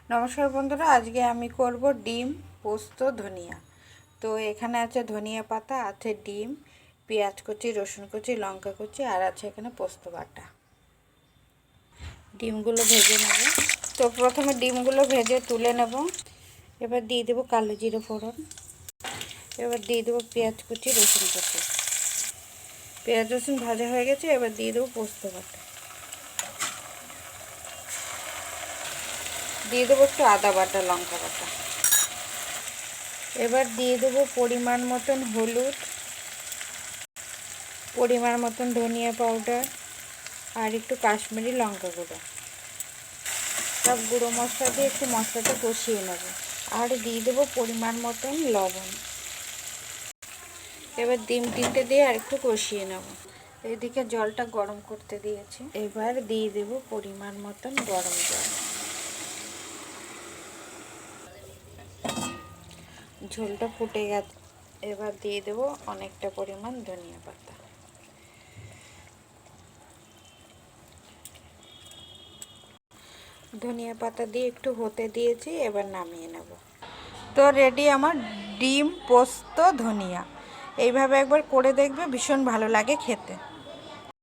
নমস্কার বন্ধুরা, আজকে আমি করব ডিম পোস্ত ধনিয়া। তো এখানে আছে ধনিয়া পাতা, আছে ডিম, পেঁয়াজ কুচি, রসুন কুচি, লঙ্কা কুচি, আর আছে এখানে পোস্ত বাটা। ডিমগুলো ভেজে নেব। তো প্রথমে ডিমগুলো ভেজে তুলে নেব। এবার দিয়ে দেবো কালো জিরে ফোড়ন। এবার দিয়ে দেবো পেঁয়াজ কুচি, রসুন কুচি। পেঁয়াজ রসুন ভাজা হয়ে গেছে, এবার দিয়ে দেবো পোস্ত বাটা। দিয়ে দেবো একটু আদা বাটা, লঙ্কা বাটা। এবার দিয়ে দেবো পরিমাণ মতন হলুদ, পরিমাণ মতন ধনিয়া পাউডার, আর একটু কাশ্মীরি লঙ্কা গুঁড়ো। সব গুঁড়ো মশলা দিয়ে একটু মশলাটা কষিয়ে নেব। আর দিয়ে দেবো পরিমাণ মতন লবণ। এবার ডিম তিনটে দিয়ে আর একটু কষিয়ে নেব। এদিকে জলটা গরম করতে দিয়েছি। এবার দিয়ে দেবো পরিমাণ মতন গরম জল। ঝোলটা ফুটে গেছে, এবার দিয়ে দেবো অনেকটা পরিমাণ ধনিয়া পাতা। ধনিয়া পাতা দিয়ে একটু হতে দিয়েছি, এবার নামিয়ে নেব। তো রেডি আমার ডিম পোস্ত ধনিয়া। এইভাবে একবার করে দেখবে, ভীষণ ভালো লাগে খেতে।